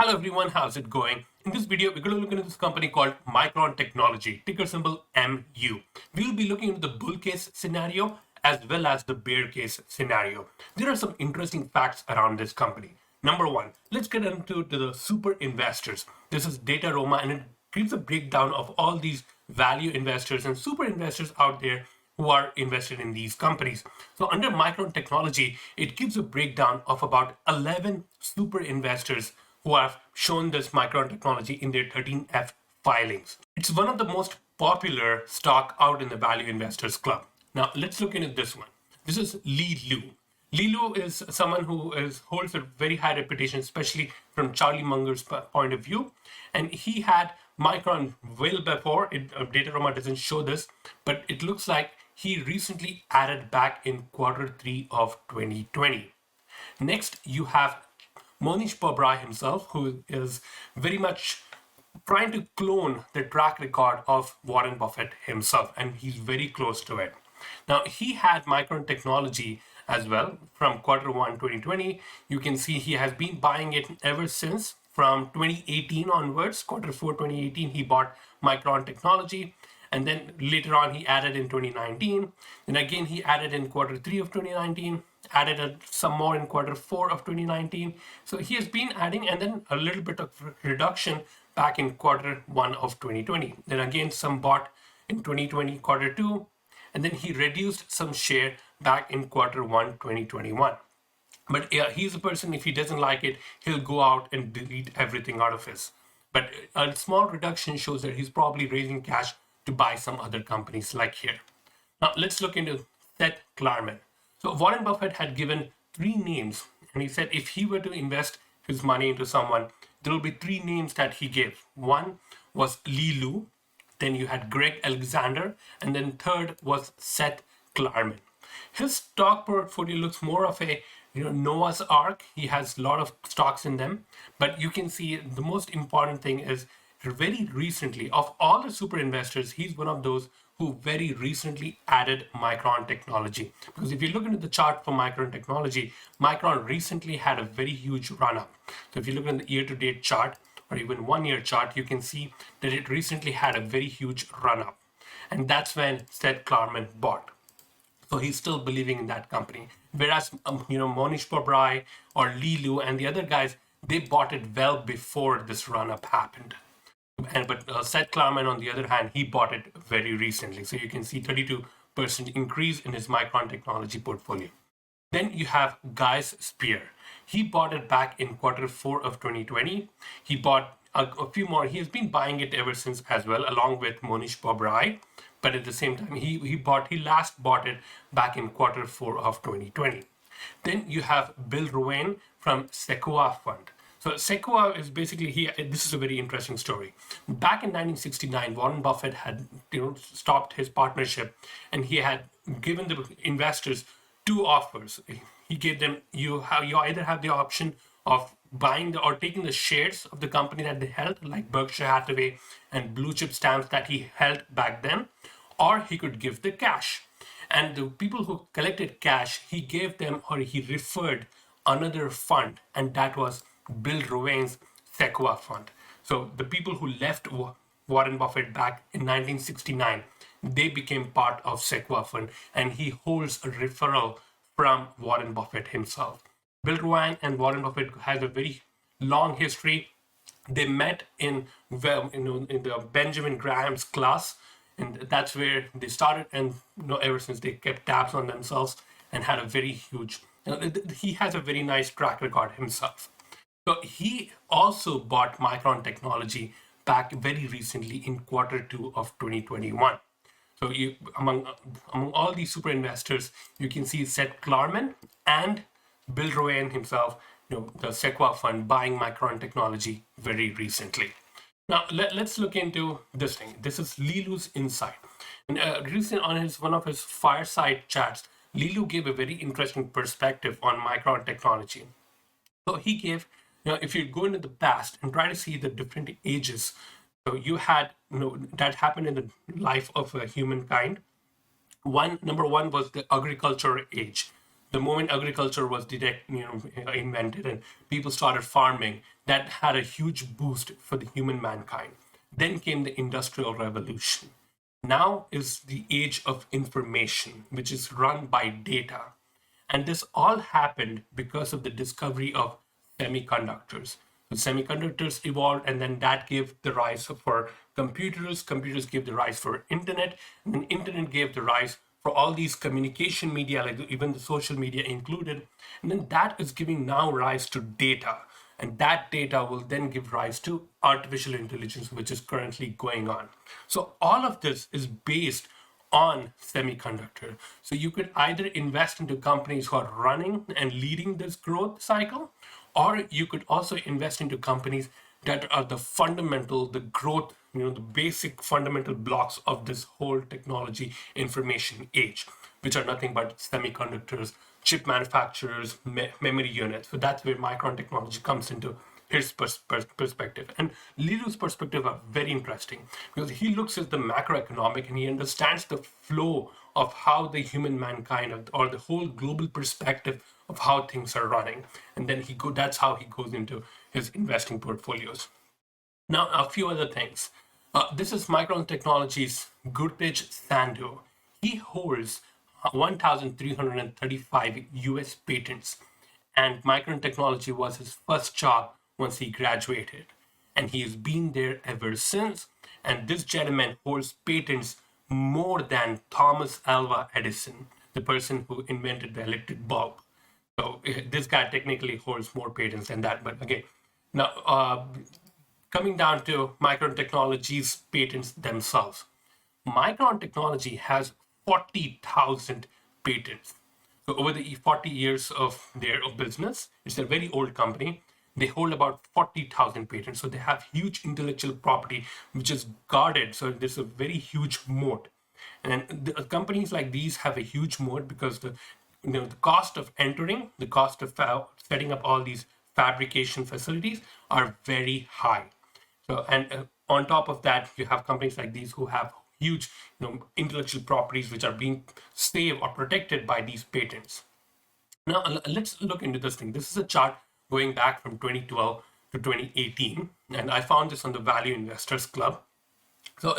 Hello everyone, how's it going? In this video, we're going to look into this company called Micron Technology, ticker symbol MU. We'll be looking into the bull case scenario as well as the bear case scenario. There are some interesting facts around this company. Number one, let's get into the super investors. This is Data Roma and it gives a breakdown of all these value investors and super investors out there who are invested in these companies. So under Micron Technology, it gives a breakdown of about 11 super investors who have shown this Micron Technology in their 13F filings. It's one of the most popular stock out in the value investors club. Now let's look into this one. This is Li Lu. Li Lu is someone who holds a very high reputation, especially from Charlie Munger's point of view. And he had Micron well before. Data Roma doesn't show this, but it looks like he recently added back in Q3 of 2020. Next, you have Monish Pabrai himself, who is very much trying to clone the track record of Warren Buffett himself, and he's very close to it. Now, he had Micron Technology as well from Q1 2020. You can see he has been buying it ever since from 2018 onwards. Q4 2018, he bought Micron Technology. And then later on, he added in 2019. And again, he added in Q3 of 2019, added some more in Q4 of 2019. So he has been adding and then a little bit of reduction back in Q1 of 2020. Then again, some bought in 2020 Q2. And then he reduced some share back in Q1 2021. But yeah, he's a person, if he doesn't like it, he'll go out and delete everything out of his. But a small reduction shows that he's probably raising cash to buy some other companies like here. Now let's look into Seth Klarman. So Warren Buffett had given 3 names, and he said if he were to invest his money into someone, there will be 3 names that he gave. One was Li Lu, then you had Greg Alexander, and then third was Seth Klarman. His stock portfolio looks more of a Noah's Ark. He has a lot of stocks in them, but you can see the most important thing is very recently, of all the super investors, he's one of those who very recently added Micron Technology. Because if you look into the chart for Micron Technology, Micron recently had a very huge run up. So if you look at the year-to-date chart or even 1-year chart, you can see that it recently had a very huge run up. And that's when Seth Klarman bought. So he's still believing in that company. Whereas, Monish Pabrai or Li Lu and the other guys, they bought it well before this run up happened. But Seth Klarman, on the other hand, he bought it very recently. So you can see 32% increase in his Micron Technology portfolio. Then you have Guy's Spear. He bought it back in Q4 of 2020. He bought a few more. He has been buying it ever since as well, along with Monish Pabrai. But at the same time, he last bought it back in Q4 of 2020. Then you have Bill Rowan from Sequoia Fund. So Sequoia is basically this is a very interesting story. Back in 1969, Warren Buffett had stopped his partnership, and he had given the investors 2 offers. He gave them you either have the option of buying or taking the shares of the company that they held, like Berkshire Hathaway and blue chip stamps that he held back then, or he could give the cash. And the people who collected cash, he gave them or he referred another fund, and that was Bill Rowan's Sequoia Fund. So the people who left Warren Buffett back in 1969, they became part of Sequoia Fund, and he holds a referral from Warren Buffett himself. Bill Rowan and Warren Buffett has a very long history. They met in the Benjamin Graham's class, and that's where they started. And ever since, they kept tabs on themselves and had a very huge. He has a very nice track record himself. So he also bought Micron Technology back very recently in Q2 of 2021. So among all these super investors, you can see Seth Klarman and Bill Rowan himself, the Sequoia Fund, buying Micron Technology very recently. Now let's look into this thing. This is Li Lu's insight. And recently on one of his fireside chats, Li Lu gave a very interesting perspective on Micron Technology. So he gave, if you go into the past and try to see the different ages, so you had, that happened in the life of humankind. Number one was the agriculture age. The moment agriculture was invented and people started farming, that had a huge boost for the human mankind. Then came the Industrial Revolution. Now is the age of information, which is run by data. And this all happened because of the discovery of semiconductors. So semiconductors evolved, and then that gave the rise for computers. Computers gave the rise for internet, and then internet gave the rise for all these communication media, like even the social media included. And then that is giving now rise to data. And that data will then give rise to artificial intelligence, which is currently going on. So all of this is based on semiconductor. So you could either invest into companies who are running and leading this growth cycle, or you could also invest into companies that are the fundamental, the growth, the basic fundamental blocks of this whole technology information age, which are nothing but semiconductors, chip manufacturers, memory units. So that's where Micron Technology comes into his perspective. And Lilu's perspective are very interesting because he looks at the macroeconomic and he understands the flow of how the human mankind or the whole global perspective of how things are running. And then that's how he goes into his investing portfolios. Now, a few other things. This is Micron Technology's Gurtej Sandhu. He holds 1,335 US patents, and Micron Technology was his first job once he graduated. And he has been there ever since. And this gentleman holds patents more than Thomas Alva Edison, the person who invented the electric bulb. So this guy technically holds more patents than that. But again, now coming down to Micron Technology's patents themselves. Micron Technology has 40,000 patents. So over the 40 years of their business, it's a very old company. They hold about 40,000 patents. So they have huge intellectual property, which is guarded. So there's a very huge moat. And the companies like these have a huge moat because the cost of entering, the cost of setting up all these fabrication facilities are very high. So, and on top of that, you have companies like these who have huge, intellectual properties which are being saved or protected by these patents. Now, let's look into this thing. This is a chart going back from 2012 to 2018, and I found this on the Value Investors Club. So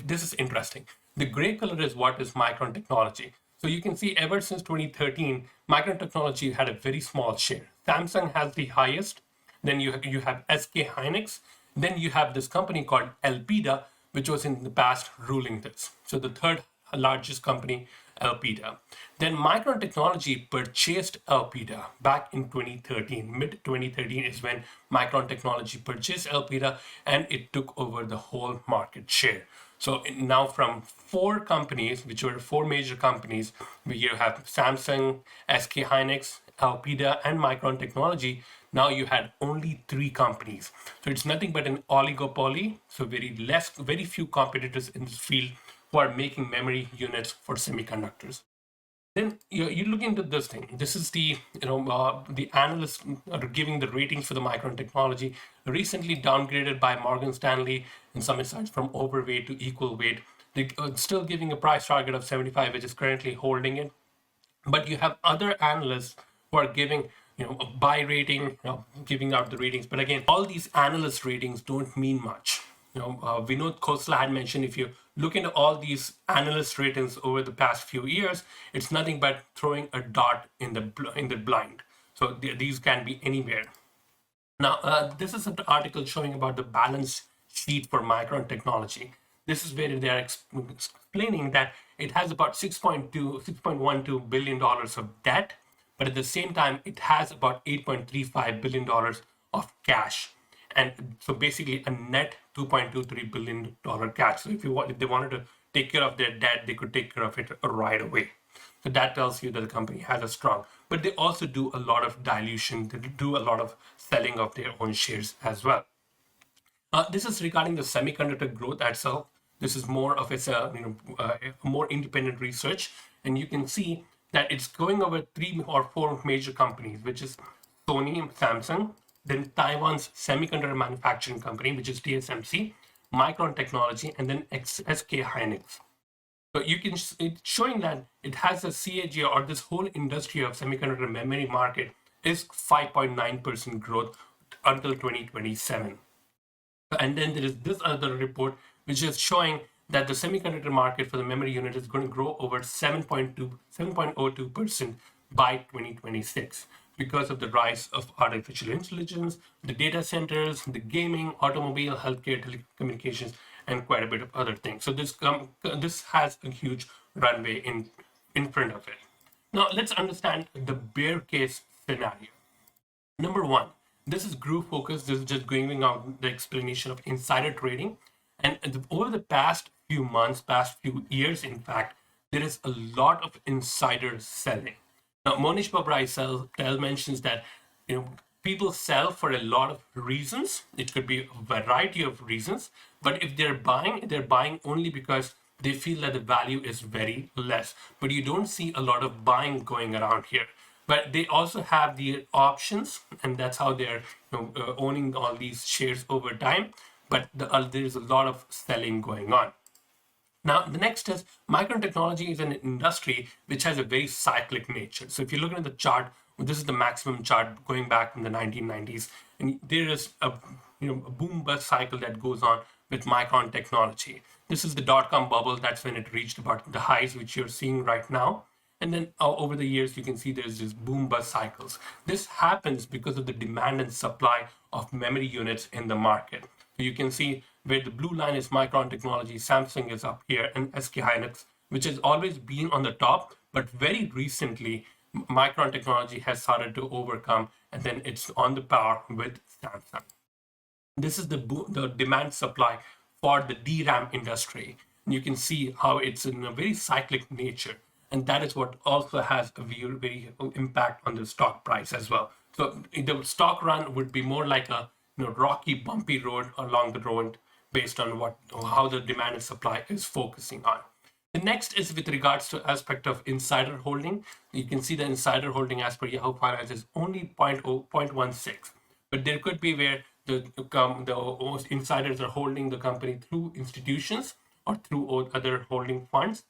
this is interesting. The gray color is what is Micron Technology. So you can see ever since 2013, Micron Technology had a very small share. Samsung has the highest. Then you have SK Hynix. Then you have this company called Elpida, which was in the past ruling this. So the third largest company, Elpida. Then Micron Technology purchased Elpida back in 2013. Mid 2013 is when Micron Technology purchased Elpida and it took over the whole market share. So now from four companies, which were four major companies, you have Samsung, SK Hynix, Elpida, and Micron Technology. Now you had only three companies. So it's nothing but an oligopoly. So very few competitors in this field who are making memory units for semiconductors. Then you look into this thing. This is the the analysts are giving the ratings for the Micron Technology, recently downgraded by Morgan Stanley in some insights from overweight to equal weight. They still giving a price target of 75, which is currently holding it. But you have other analysts who are giving a buy rating, giving out the ratings. But again, all these analyst ratings don't mean much. Vinod Khosla had mentioned if you look into all these analyst ratings over the past few years, it's nothing but throwing a dot in the blind. So these can be anywhere. Now, this is an article showing about the balance sheet for Micron Technology. This is where they are explaining that it has about $6.12 billion of debt, but at the same time, it has about $8.35 billion of cash. And so basically a net $2.23 billion cash. So if they wanted to take care of their debt, they could take care of it right away. So that tells you that the company has a strong, but they also do a lot of dilution. They do a lot of selling of their own shares as well. This is regarding the semiconductor growth itself. This is more of a more independent research, and you can see that it's going over 3 or 4 major companies, which is Sony and Samsung, then Taiwan's semiconductor manufacturing company, which is TSMC, Micron Technology, and then SK Hynix. So it's showing that it has a CAGR, or this whole industry of semiconductor memory market is 5.9% growth until 2027. And then there is this other report which is showing that the semiconductor market for the memory unit is going to grow over 7.02% by 2026 because of the rise of artificial intelligence, the data centers, the gaming, automobile, healthcare, telecommunications, and quite a bit of other things. So this has a huge runway in front of it. Now let's understand the bear case scenario. Number one, this is group focus. This is just giving out the explanation of insider trading. And over the past few months, past few years, in fact, there is a lot of insider selling. Now, Monish Babrai mentions that people sell for a lot of reasons. It could be a variety of reasons, but if they're buying only because they feel that the value is very less. But you don't see a lot of buying going around here. But they also have the options, and that's how they're owning all these shares over time. But there's a lot of selling going on. Now, the next is Micron Technology is an industry which has a very cyclic nature. So if you look at the chart, this is the maximum chart going back from the 1990s, and there is a boom bust cycle that goes on with Micron Technology. This is the dot-com bubble. That's when it reached about the highs which you're seeing right now. And then over the years, you can see there's this boom bust cycles. This happens because of the demand and supply of memory units in the market. So you can see where the blue line is Micron Technology, Samsung is up here, and SK Hynix, which has always been on the top, but very recently, Micron Technology has started to overcome, and then it's on the par with Samsung. This is the demand supply for the DRAM industry. And you can see how it's in a very cyclic nature. And that is what also has a very impact on the stock price as well. So the stock run would be more like a rocky, bumpy road along the road based on how the demand and supply is focusing on. The next is with regards to aspect of insider holding. You can see the insider holding as per Yahoo Finance is only 0.16, but there could be where the insiders are holding the company through institutions or through other holding funds.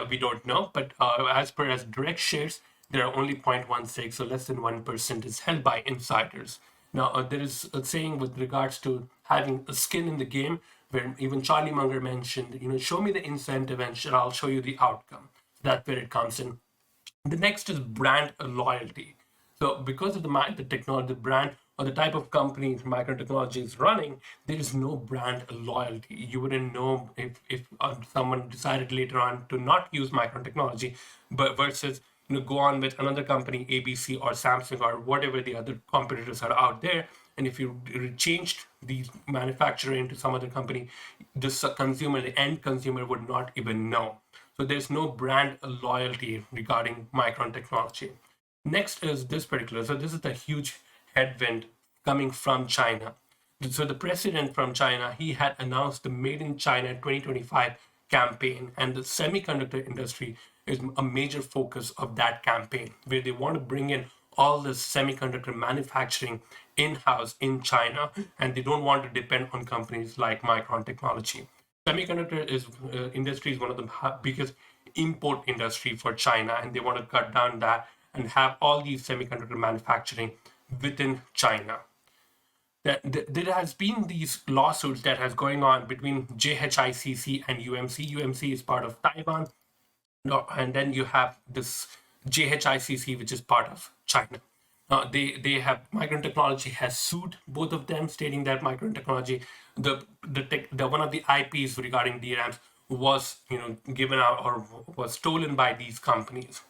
We don't know, but as direct shares, there are only 0.16, so less than 1% is held by insiders. Now, there is a saying with regards to having a skin in the game, where even Charlie Munger mentioned, show me the incentive and I'll show you the outcome. That's where it comes in. The next is brand loyalty. So because of the technology, the brand or the type of company Micron Technology is running, there is no brand loyalty. You wouldn't know if someone decided later on to not use Micron Technology, but versus go on with another company, ABC or Samsung or whatever the other competitors are out there. And if you changed the manufacturer into some other company, the end consumer would not even know. So there's no brand loyalty regarding Micron Technology. Next is this particular. So this is the huge headwind coming from China. So the president from China, he had announced the Made in China 2025 campaign, and the semiconductor industry is a major focus of that campaign, where they want to bring in all the semiconductor manufacturing in-house in China, and they don't want to depend on companies like Micron Technology. Semiconductor industry is one of the biggest import industry for China, and they want to cut down that and have all these semiconductor manufacturing within China. There has been these lawsuits that has going on between JHICC and UMC. UMC is part of Taiwan, and then you have this JHICC, which is part of China. They have Micron Technology has sued both of them, stating that Micron Technology, the one of the IPs regarding DRAMs was given out or was stolen by these companies.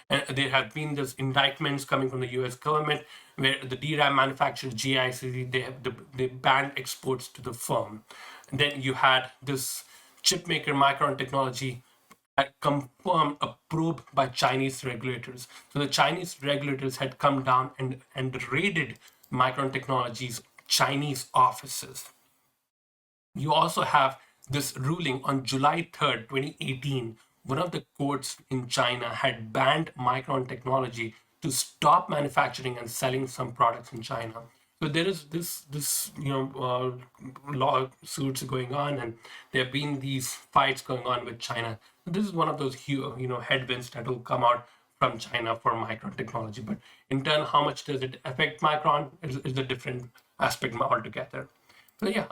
And there have been these indictments coming from the U.S. government where the DRAM manufacturer GICC, they banned exports to the firm. And then you had this chip maker Micron Technology confirmed a probe by Chinese regulators. So the Chinese regulators had come down and raided Micron Technology's Chinese offices. You also have this ruling on July 3rd, 2018. One of the courts in China had banned Micron Technology to stop manufacturing and selling some products in China. So there is this lawsuits going on, and there have been these fights going on with China. So this is one of those headwinds that will come out from China for Micron Technology. But in turn, how much does it affect Micron is a different aspect altogether. So yeah,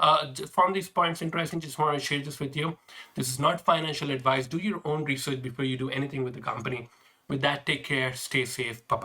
found these points interesting. Just want to share this with you. This is not financial advice. Do your own research before you do anything with the company. With that, take care, stay safe, bye bye.